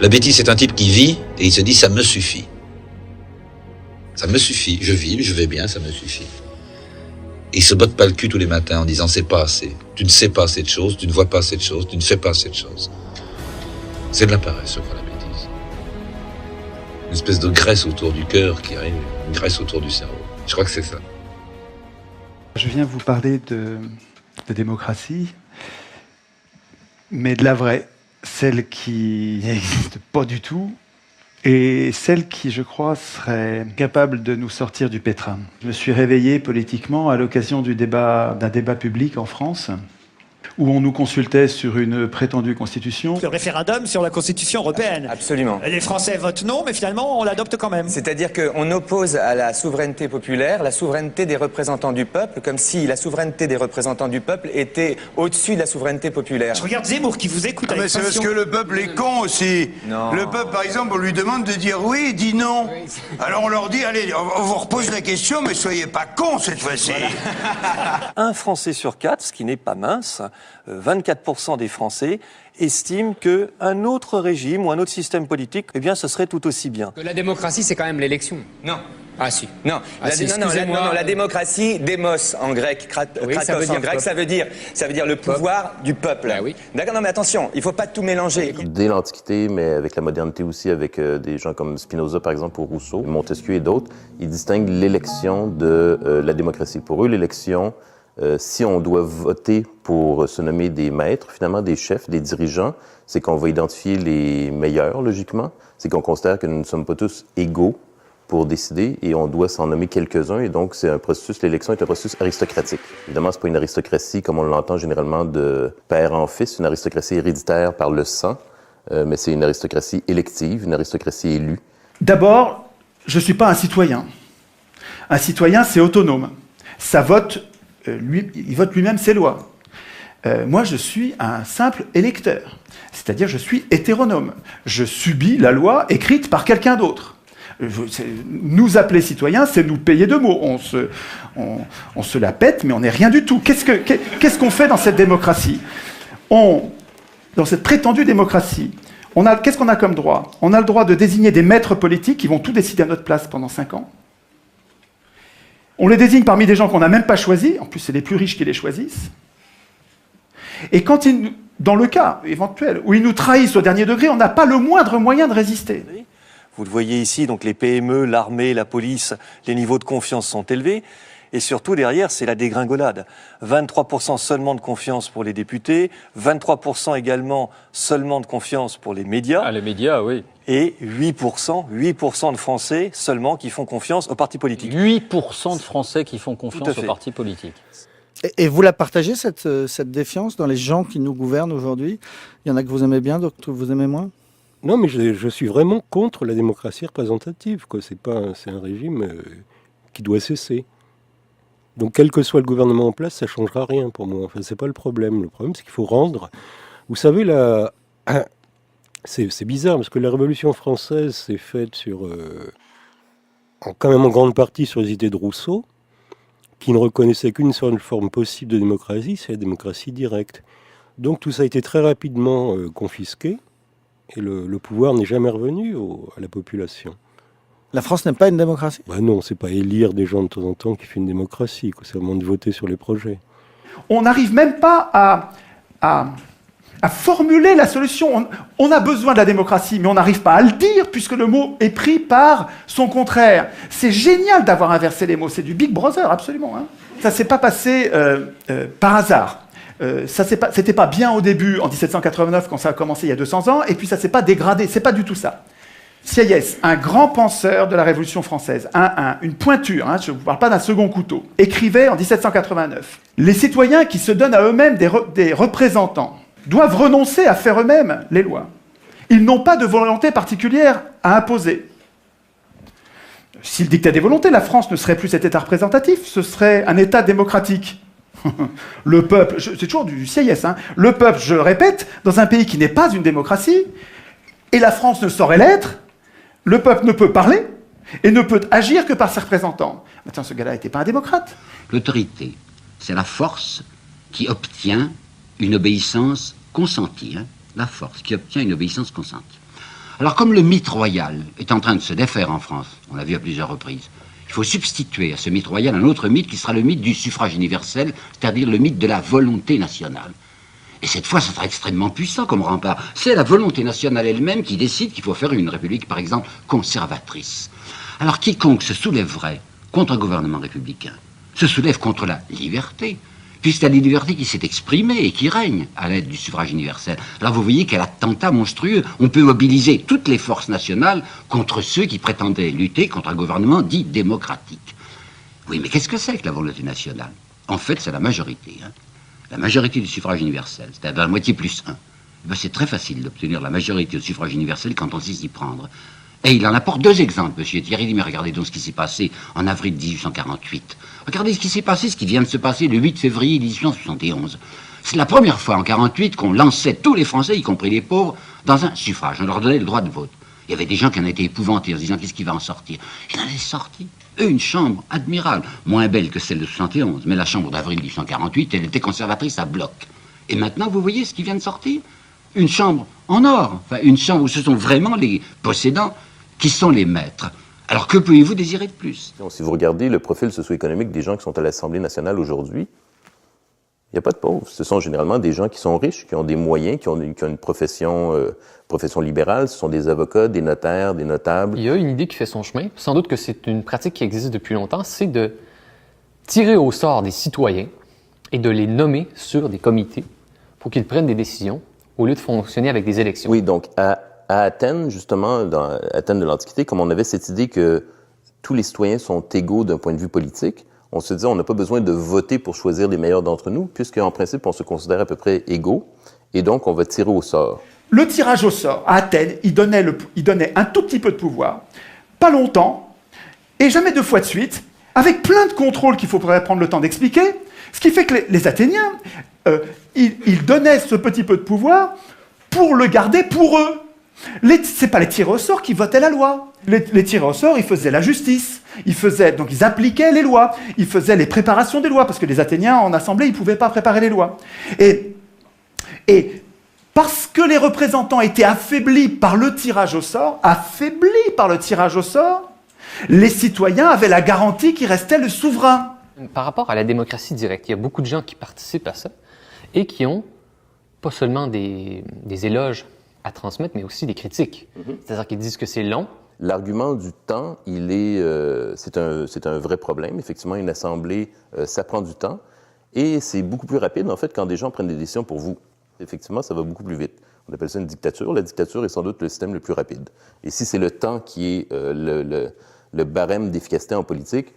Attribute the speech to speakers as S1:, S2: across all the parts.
S1: La bêtise, c'est un type qui vit et il se dit « ça me suffit ». Ça me suffit, je vis, je vais bien, ça me suffit. Et il se botte pas le cul tous les matins en disant « c'est pas assez, tu ne sais pas assez de choses, tu ne vois pas assez de choses, tu ne fais pas assez de choses ». C'est de la paresse, je crois, la bêtise. Une espèce de graisse autour du cœur qui arrive, une graisse autour du cerveau. Je crois que c'est ça.
S2: Je viens vous parler de démocratie, mais de la vraie, celle qui n'existe pas du tout, et celle qui, je crois, serait capable de nous sortir du pétrin. Je me suis réveillé politiquement à l'occasion d'un débat public en France, où on nous consultait sur une prétendue constitution.
S3: Le référendum sur la constitution européenne.
S4: Absolument.
S3: Les Français votent non, mais finalement, on l'adopte quand même.
S4: C'est-à-dire qu'on oppose à la souveraineté populaire la souveraineté des représentants du peuple, comme si la souveraineté des représentants du peuple était au-dessus de la souveraineté populaire.
S3: Je regarde Zemmour qui vous écoute avec
S5: mais c'est parce
S3: passion.
S5: que le peuple est con aussi.
S4: Non.
S5: Le peuple, par exemple, on lui demande de dire oui, il dit non. Alors on leur dit, allez, on vous repose la question, mais soyez pas cons cette fois-ci.
S6: Un Français sur 4, ce qui n'est pas mince, 24% des Français estiment qu'un autre régime ou un autre système politique, eh bien, ce serait tout aussi bien.
S7: La démocratie, c'est quand même l'élection.
S4: Non.
S7: Ah si.
S4: Non, la démocratie, démos en grec,
S7: Oui,
S4: kratos
S7: ça veut dire
S4: en grec,
S7: peuple.
S4: ça veut dire le pouvoir du peuple.
S7: Ah oui.
S4: D'accord, non mais attention, il faut pas tout mélanger.
S8: Dès l'Antiquité, mais avec la modernité aussi, avec des gens comme Spinoza par exemple, ou Rousseau, Montesquieu et d'autres, ils distinguent l'élection de la démocratie. Pour eux, l'élection, si on doit voter pour se nommer des maîtres, finalement des chefs, des dirigeants, c'est qu'on va identifier les meilleurs, logiquement. C'est qu'on considère que nous ne sommes pas tous égaux pour décider et on doit s'en nommer quelques-uns. Et donc, c'est un processus, l'élection est un processus aristocratique. Évidemment, c'est pas une aristocratie comme on l'entend généralement de père en fils, une aristocratie héréditaire par le sang, mais c'est une aristocratie élective, une aristocratie élue.
S2: D'abord, je ne suis pas un citoyen. Un citoyen, c'est autonome. Ça vote, il vote lui-même ses lois. Moi, je suis un simple électeur. C'est-à-dire, je suis hétéronome. Je subis la loi écrite par quelqu'un d'autre. Nous appeler citoyens, c'est nous payer de mots. On se la pète, mais on n'est rien du tout. Qu'est-ce qu'on fait dans cette démocratie ? Dans cette prétendue démocratie, qu'est-ce qu'on a comme droit ? On a le droit de désigner des maîtres politiques qui vont tout décider à notre place pendant 5 ans. On les désigne parmi des gens qu'on n'a même pas choisis. En plus, c'est les plus riches qui les choisissent. Et quand dans le cas éventuel où ils nous trahissent au dernier degré, on n'a pas le moindre moyen de résister.
S6: Vous le voyez ici, donc les PME, l'armée, la police, les niveaux de confiance sont élevés. Et surtout, derrière, c'est la dégringolade. 23% seulement de confiance pour les députés, 23% également seulement de confiance pour les médias.
S9: Ah, les médias, oui.
S6: Et 8% de Français seulement qui font confiance aux partis politiques.
S9: 8% de Français qui font confiance aux partis politiques.
S10: Et vous la partagez, cette défiance dans les gens qui nous gouvernent aujourd'hui ? Il y en a que vous aimez bien, d'autres que vous aimez moins ?
S11: Non, mais je suis vraiment contre la démocratie représentative, quoi. C'est un régime qui doit cesser. Donc, quel que soit le gouvernement en place, ça ne changera rien pour moi. Enfin, c'est pas le problème. Le problème, c'est qu'il faut rendre... Vous savez, c'est bizarre, parce que la Révolution française s'est faite quand même en grande partie sur les idées de Rousseau, qui ne reconnaissait qu'une seule forme possible de démocratie, c'est la démocratie directe. Donc, tout ça a été très rapidement confisqué. Et le pouvoir n'est jamais revenu à la population.
S10: La France n'est pas une démocratie ?
S11: Non, c'est pas élire des gens de temps en temps qui fait une démocratie, quoi. C'est vraiment de voter sur les projets.
S2: On n'arrive même pas à formuler la solution. On a besoin de la démocratie, mais on n'arrive pas à le dire, puisque le mot est pris par son contraire. C'est génial d'avoir inversé les mots. C'est du Big Brother, absolument. Hein. Ça ne s'est pas passé par hasard. C'était pas bien au début, en 1789, quand ça a commencé il y a 200 ans, et puis ça s'est pas dégradé. C'est pas du tout ça. Sieyès, un grand penseur de la Révolution française, une pointure, je ne vous parle pas d'un second couteau, écrivait en 1789 « Les citoyens qui se donnent à eux-mêmes des représentants doivent renoncer à faire eux-mêmes les lois. Ils n'ont pas de volonté particulière à imposer. S'ils dictaient des volontés, la France ne serait plus cet État représentatif, ce serait un État démocratique. » Le peuple, c'est toujours du Sieyès, le peuple, je le répète, dans un pays qui n'est pas une démocratie, et la France ne saurait l'être, le peuple ne peut parler et ne peut agir que par ses représentants. Attends, ce gars-là n'était pas un démocrate.
S12: L'autorité, c'est la force qui obtient une obéissance consentie. La force qui obtient une obéissance consentie. Alors comme le mythe royal est en train de se défaire en France, on l'a vu à plusieurs reprises, il faut substituer à ce mythe royal un autre mythe qui sera le mythe du suffrage universel, c'est-à-dire le mythe de la volonté nationale. Et cette fois, ça sera extrêmement puissant comme rempart. C'est la volonté nationale elle-même qui décide qu'il faut faire une république, par exemple, conservatrice. Alors quiconque se soulèverait contre un gouvernement républicain se soulève contre la liberté, puisque c'est la liberté qui s'est exprimée et qui règne à l'aide du suffrage universel. Alors vous voyez quel attentat monstrueux. On peut mobiliser toutes les forces nationales contre ceux qui prétendaient lutter contre un gouvernement dit démocratique. Oui, mais qu'est-ce que c'est que la volonté nationale? En fait, c'est la majorité. La majorité du suffrage universel, c'est-à-dire la moitié plus 1. Ben, c'est très facile d'obtenir la majorité au suffrage universel quand on sait s'y prendre. Et il en apporte deux exemples, monsieur Thierry dit, mais regardez donc ce qui s'est passé en avril 1848. Regardez ce qui s'est passé, ce qui vient de se passer le 8 février 1871. C'est la première fois en 48 qu'on lançait tous les Français, y compris les pauvres, dans un suffrage. On leur donnait le droit de vote. Il y avait des gens qui en étaient épouvantés en se disant, qu'est-ce qui va en sortir? Il en est sorti. Une chambre admirable, moins belle que celle de 71, mais la chambre d'avril 1848, elle était conservatrice à bloc. Et maintenant, vous voyez ce qui vient de sortir? Une chambre en or, enfin une chambre où ce sont vraiment les possédants qui sont les maîtres. Alors que pouvez-vous désirer de plus?
S8: Si vous regardez le profil socio-économique des gens qui sont à l'Assemblée nationale aujourd'hui, il n'y a pas de pauvres. Ce sont généralement des gens qui sont riches, qui ont des moyens, qui ont une profession libérale. Ce sont des avocats, des notaires, des notables.
S7: Il y a une idée qui fait son chemin. Sans doute que c'est une pratique qui existe depuis longtemps, c'est de tirer au sort des citoyens et de les nommer sur des comités pour qu'ils prennent des décisions au lieu de fonctionner avec des élections.
S8: Oui, donc à Athènes, justement, dans Athènes de l'Antiquité, comme on avait cette idée que tous les citoyens sont égaux d'un point de vue politique, on se disait on n'a pas besoin de voter pour choisir les meilleurs d'entre nous, puisqu'en principe, on se considère à peu près égaux, et donc on va tirer au sort.
S2: Le tirage au sort, à Athènes, il donnait un tout petit peu de pouvoir, pas longtemps, et jamais 2 fois de suite, avec plein de contrôles qu'il faudrait prendre le temps d'expliquer, ce qui fait que les Athéniens, ils donnaient ce petit peu de pouvoir pour le garder pour eux. C'est pas les tirés au sort qui votaient la loi. Les tirés au sort, ils faisaient la justice. Donc ils appliquaient les lois. Ils faisaient les préparations des lois, parce que les Athéniens, en assemblée, ils pouvaient pas préparer les lois. Et parce que les représentants étaient affaiblis par le tirage au sort, les citoyens avaient la garantie qu'il restait le souverain.
S7: Par rapport à la démocratie directe, il y a beaucoup de gens qui participent à ça et qui ont pas seulement des éloges à transmettre, mais aussi des critiques. C'est-à-dire qu'ils disent que c'est long.
S8: L'argument du temps, c'est un vrai problème. Effectivement, une assemblée, ça prend du temps. Et c'est beaucoup plus rapide, en fait, quand des gens prennent des décisions pour vous. Effectivement, ça va beaucoup plus vite. On appelle ça une dictature. La dictature est sans doute le système le plus rapide. Et si c'est le temps qui est le barème d'efficacité en politique,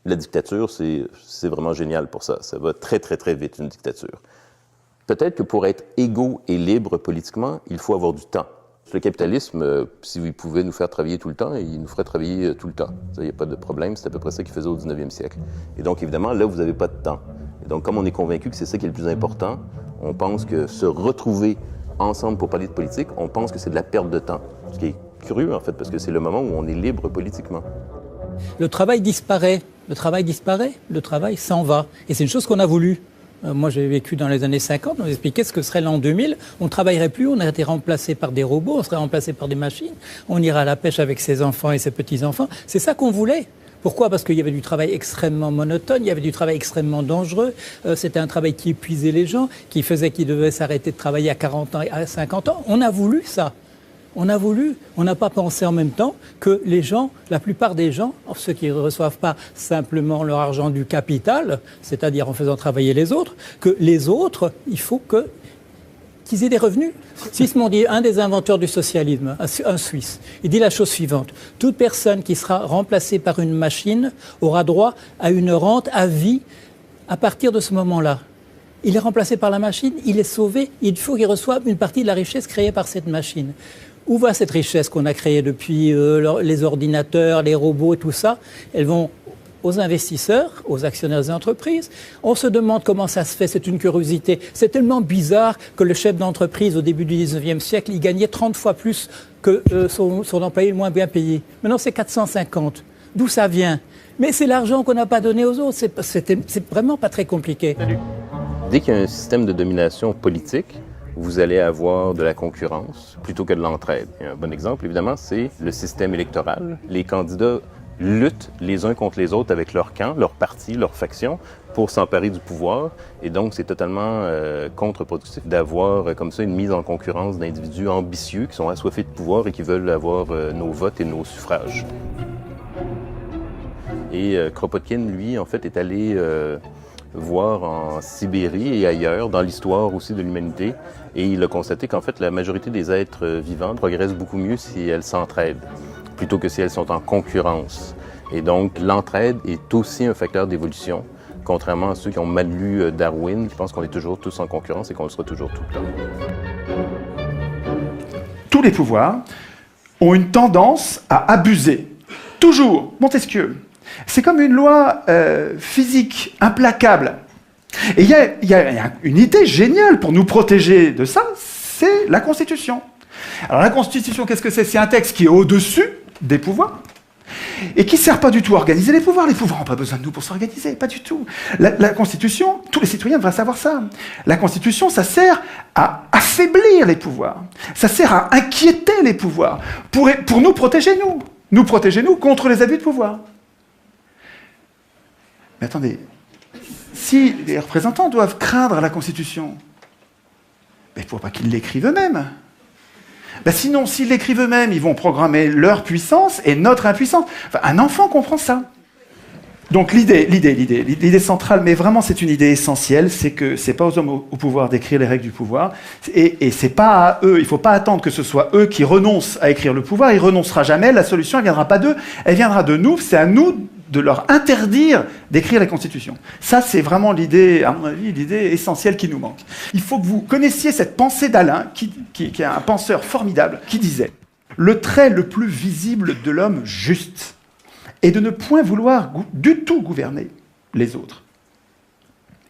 S8: la dictature, c'est vraiment génial pour ça. Ça va très, très, très vite, une dictature. Peut-être que pour être égaux et libres politiquement, il faut avoir du temps. Le capitalisme, s'il pouvait nous faire travailler tout le temps, il nous ferait travailler tout le temps. Il n'y a pas de problème, c'est à peu près ça qu'il faisait au 19e siècle. Et donc, évidemment, là, vous n'avez pas de temps. Et donc, comme on est convaincu que c'est ça qui est le plus important, on pense que se retrouver ensemble pour parler de politique, on pense que c'est de la perte de temps. Ce qui est curieux, en fait, parce que c'est le moment où on est libre politiquement.
S13: Le travail disparaît. Le travail s'en va. Et c'est une chose qu'on a voulu. Moi, j'ai vécu dans les années 50, on nous expliquait ce que serait l'an 2000. On ne travaillerait plus, on aurait été remplacé par des robots, on serait remplacé par des machines. On ira à la pêche avec ses enfants et ses petits-enfants. C'est ça qu'on voulait. Pourquoi? Parce qu'il y avait du travail extrêmement monotone, il y avait du travail extrêmement dangereux. C'était un travail qui épuisait les gens, qui faisait qu'ils devaient s'arrêter de travailler à 40 ans et à 50 ans. On a voulu ça. On n'a pas pensé en même temps que les gens, la plupart des gens, ceux qui ne reçoivent pas simplement leur argent du capital, c'est-à-dire en faisant travailler les autres, que les autres, il faut qu'ils aient des revenus. Sismondi dit, un des inventeurs du socialisme, un Suisse, il dit la chose suivante: toute personne qui sera remplacée par une machine aura droit à une rente à vie à partir de ce moment-là. Il est remplacé par la machine, il est sauvé, il faut qu'il reçoive une partie de la richesse créée par cette machine. Où va cette richesse qu'on a créée depuis les ordinateurs, les robots et tout ça? Elles vont aux investisseurs, aux actionnaires des entreprises. On se demande comment ça se fait, c'est une curiosité. C'est tellement bizarre que le chef d'entreprise au début du 19e siècle, il gagnait 30 fois plus que son employé le moins bien payé. Maintenant, c'est 450. D'où ça vient? Mais c'est l'argent qu'on n'a pas donné aux autres. C'est vraiment pas très compliqué.
S8: Dès qu'il y a un système de domination politique, vous allez avoir de la concurrence plutôt que de l'entraide. Et un bon exemple, évidemment, c'est le système électoral. Les candidats luttent les uns contre les autres avec leur camp, leur parti, leur faction, pour s'emparer du pouvoir. Et donc, c'est totalement contre-productif d'avoir comme ça une mise en concurrence d'individus ambitieux qui sont assoiffés de pouvoir et qui veulent avoir nos votes et nos suffrages. Et Kropotkin, lui, en fait, est allé voir en Sibérie et ailleurs, dans l'histoire aussi de l'humanité, et il a constaté qu'en fait, la majorité des êtres vivants progressent beaucoup mieux si elles s'entraident, plutôt que si elles sont en concurrence. Et donc, l'entraide est aussi un facteur d'évolution, contrairement à ceux qui ont mal lu Darwin, qui pensent qu'on est toujours tous en concurrence et qu'on le sera toujours tout le temps.
S2: Tous les pouvoirs ont une tendance à abuser. Toujours. Montesquieu. C'est comme une loi physique implacable. Et il y a une idée géniale pour nous protéger de ça, c'est la Constitution. Alors la Constitution, qu'est-ce que c'est? C'est un texte qui est au-dessus des pouvoirs et qui ne sert pas du tout à organiser les pouvoirs. Les pouvoirs n'ont pas besoin de nous pour s'organiser, pas du tout. La Constitution, tous les citoyens devraient savoir ça. La Constitution, ça sert à affaiblir les pouvoirs. Ça sert à inquiéter les pouvoirs pour nous protéger, nous. Nous protéger, nous, contre les abus de pouvoir. Mais attendez, si les représentants doivent craindre la Constitution, il ne faut pas qu'ils l'écrivent eux-mêmes. Sinon, s'ils l'écrivent eux-mêmes, ils vont programmer leur puissance et notre impuissance. Enfin, un enfant comprend ça. Donc l'idée centrale, mais vraiment c'est une idée essentielle, c'est que c'est pas aux hommes au pouvoir d'écrire les règles du pouvoir, et c'est pas à eux, il faut pas attendre que ce soit eux qui renoncent à écrire le pouvoir, ils renoncera jamais, la solution elle viendra pas d'eux, elle viendra de nous, c'est à nous de leur interdire d'écrire la Constitution. Ça c'est vraiment l'idée, à mon avis, l'idée essentielle qui nous manque. Il faut que vous connaissiez cette pensée d'Alain, qui est un penseur formidable, qui disait « Le trait le plus visible de l'homme juste », et de ne point vouloir du tout gouverner les autres,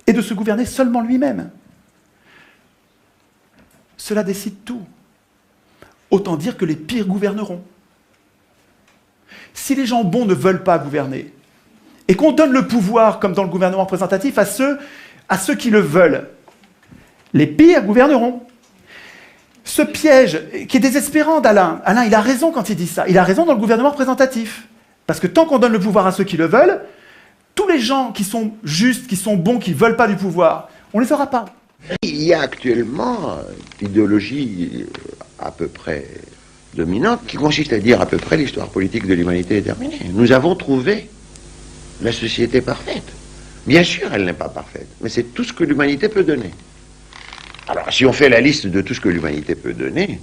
S2: et de se gouverner seulement lui-même. Cela décide tout. Autant dire que les pires gouverneront. Si les gens bons ne veulent pas gouverner, et qu'on donne le pouvoir, comme dans le gouvernement représentatif, à ceux qui le veulent, les pires gouverneront. Ce piège, qui est désespérant d'Alain, Alain, il a raison quand il dit ça, il a raison dans le gouvernement représentatif. Parce que tant qu'on donne le pouvoir à ceux qui le veulent, tous les gens qui sont justes, qui sont bons, qui ne veulent pas du pouvoir, on ne les aura pas.
S14: Il y a actuellement une idéologie à peu près dominante qui consiste à dire à peu près l'histoire politique de l'humanité est terminée. Nous avons trouvé la société parfaite. Bien sûr, elle n'est pas parfaite, mais c'est tout ce que l'humanité peut donner. Alors, si on fait la liste de tout ce que l'humanité peut donner,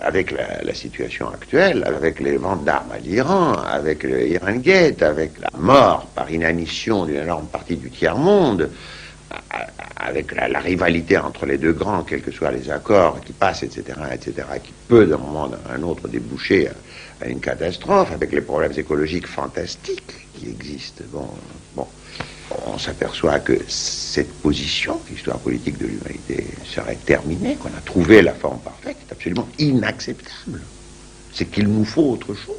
S14: avec la situation actuelle, avec les ventes d'armes à l'Iran, avec le Iran Gate, avec la mort par inanition d'une énorme partie du tiers-monde, avec la rivalité entre les deux grands, quels que soient les accords qui passent, etc., qui peut d'un moment à un autre déboucher à une catastrophe, avec les problèmes écologiques fantastiques qui existent. Bon, on s'aperçoit que cette position, l'histoire politique de l'humanité serait terminée, qu'on a trouvé la forme parfaite, est absolument inacceptable. C'est qu'il nous faut autre chose.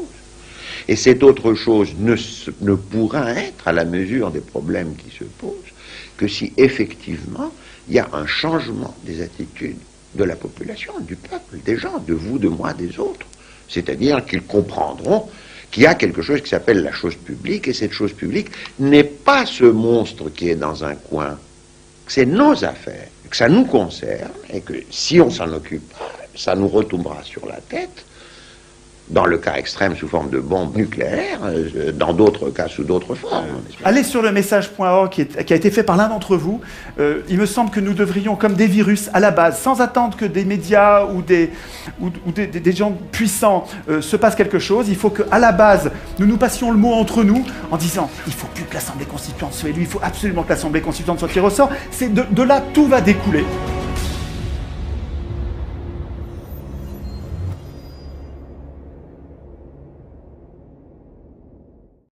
S14: Et cette autre chose ne pourra être à la mesure des problèmes qui se posent que si effectivement il y a un changement des attitudes de la population, du peuple, des gens, de vous, de moi, des autres. C'est-à-dire qu'ils comprendront qu'il y a quelque chose qui s'appelle la chose publique, et cette chose publique n'est pas ce monstre qui est dans un coin, c'est nos affaires, que ça nous concerne, et que si on s'en occupe, ça nous retombera sur la tête, dans le cas extrême sous forme de bombes nucléaires, dans d'autres cas sous d'autres formes.
S2: Allez sur le message.org qui a été fait par l'un d'entre vous. Il me semble que nous devrions, comme des virus, à la base, sans attendre que des médias ou des gens puissants se passent quelque chose, il faut qu'à la base, nous passions le mot entre nous en disant « il ne faut plus que l'Assemblée constituante soit élue, il faut absolument que l'Assemblée constituante soit tirée au sort ». De là, tout va découler.